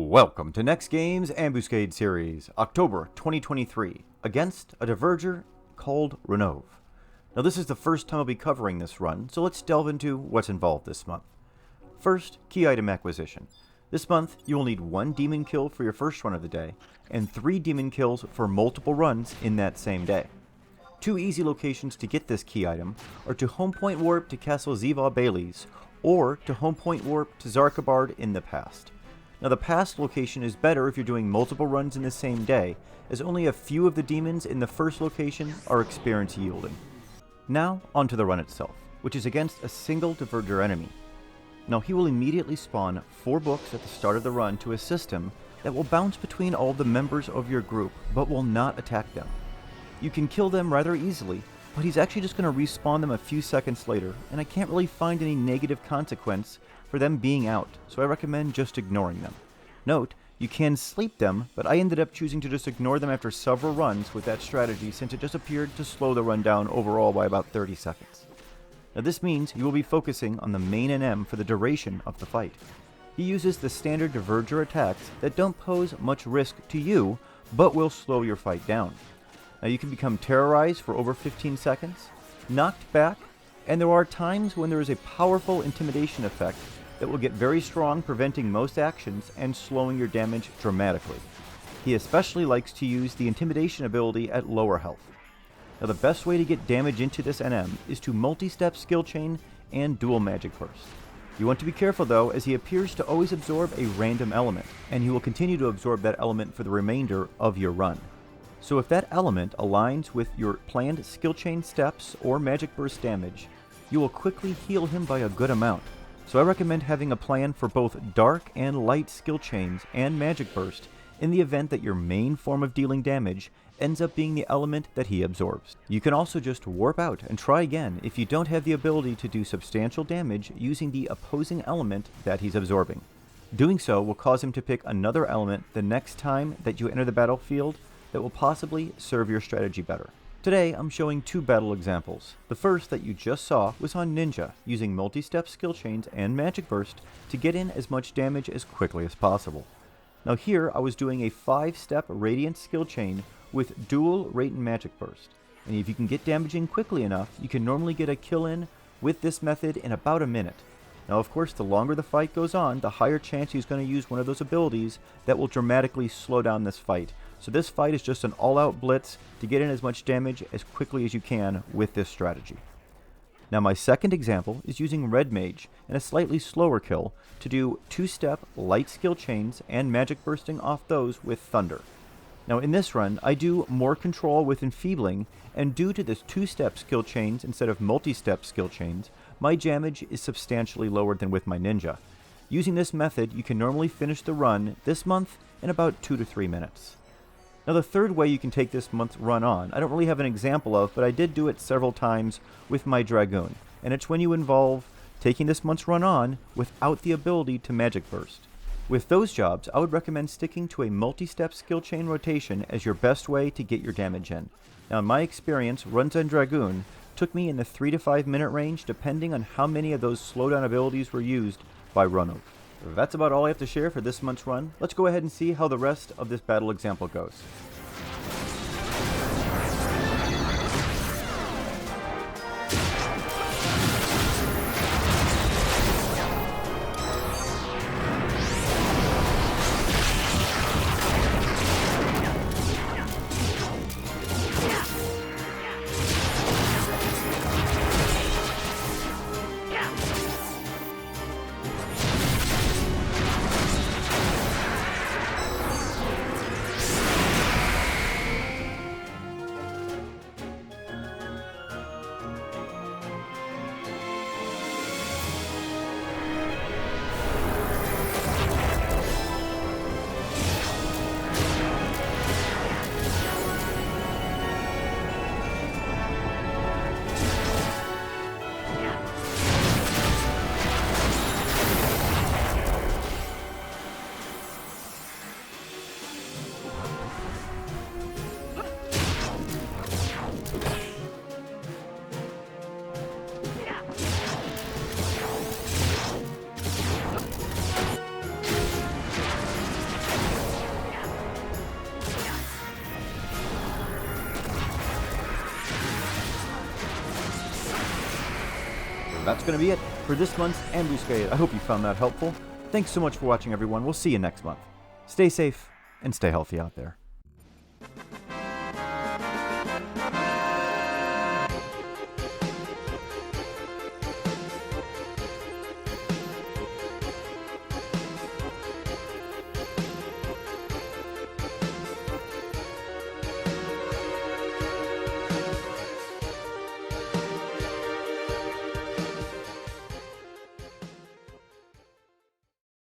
Welcome to NEXTGames Ambuscade series, October 2023, against a Dvergr called Renov. Now this is the first time I'll be covering this run, so let's delve into what's involved this month. First, key item acquisition. This month, you will need 1 demon kill for your first run of the day, and 3 demon kills for multiple runs in that same day. 2 easy locations to get this key item are to home point warp to Castle Ziva Bailey's, or to home point warp to Zarkabard in the past. Now the past location is better if you're doing multiple runs in the same day, as only a few of the demons in the first location are experience yielding. Now onto the run itself, which is against a single Dvergr enemy. Now he will immediately spawn 4 books at the start of the run to assist him that will bounce between all the members of your group, but will not attack them. You can kill them rather easily, but he's actually just going to respawn them a few seconds later, and I can't really find any negative consequence for them being out, so I recommend just ignoring them. Note, you can sleep them, but I ended up choosing to just ignore them after several runs with that strategy since it just appeared to slow the run down overall by about 30 seconds. Now this means you will be focusing on the main NM for the duration of the fight. He uses the standard Dvergr attacks that don't pose much risk to you, but will slow your fight down. Now you can become terrorized for over 15 seconds, knocked back, and there are times when there is a powerful intimidation effect that will get very strong, preventing most actions and slowing your damage dramatically. He especially likes to use the intimidation ability at lower health. Now the best way to get damage into this NM is to multi-step skill chain and dual magic burst. You want to be careful though, as he appears to always absorb a random element, and he will continue to absorb that element for the remainder of your run. So if that element aligns with your planned skill chain steps or magic burst damage, you will quickly heal him by a good amount. So I recommend having a plan for both dark and light skill chains and magic burst in the event that your main form of dealing damage ends up being the element that he absorbs. You can also just warp out and try again if you don't have the ability to do substantial damage using the opposing element that he's absorbing. Doing so will cause him to pick another element the next time that you enter the battlefield that will possibly serve your strategy better. Today, I'm showing 2 battle examples. The first that you just saw was on Ninja, using multi-step skill chains and magic burst to get in as much damage as quickly as possible. Now here, I was doing a 5-step radiant skill chain with dual rate and magic burst. And if you can get damage in quickly enough, you can normally get a kill in with this method in about a minute. Now of course, the longer the fight goes on, the higher chance he's going to use one of those abilities that will dramatically slow down this fight. So this fight is just an all-out blitz to get in as much damage as quickly as you can with this strategy. Now my second example is using Red Mage and a slightly slower kill to do 2-step light skill chains and magic bursting off those with Thunder. Now in this run, I do more control with Enfeebling, and due to this 2-step skill chains instead of multi-step skill chains, my damage is substantially lower than with my Ninja. Using this method, you can normally finish the run this month in about 2 to 3 minutes. Now the third way you can take this month's run on, I don't really have an example of, but I did do it several times with my Dragoon, and it's when you involve taking this month's run on without the ability to magic burst. With those jobs, I would recommend sticking to a multi-step skill chain rotation as your best way to get your damage in. Now in my experience, runs on Dragoon took me in the 3 to 5 minute range depending on how many of those slowdown abilities were used by Renov. That's about all I have to share for this month's run. Let's go ahead and see how the rest of this battle example goes. that's going to be it for this month's Ambuscade. I hope you found that helpful. Thanks so much for watching, everyone. We'll see you next month. Stay safe and stay healthy out there.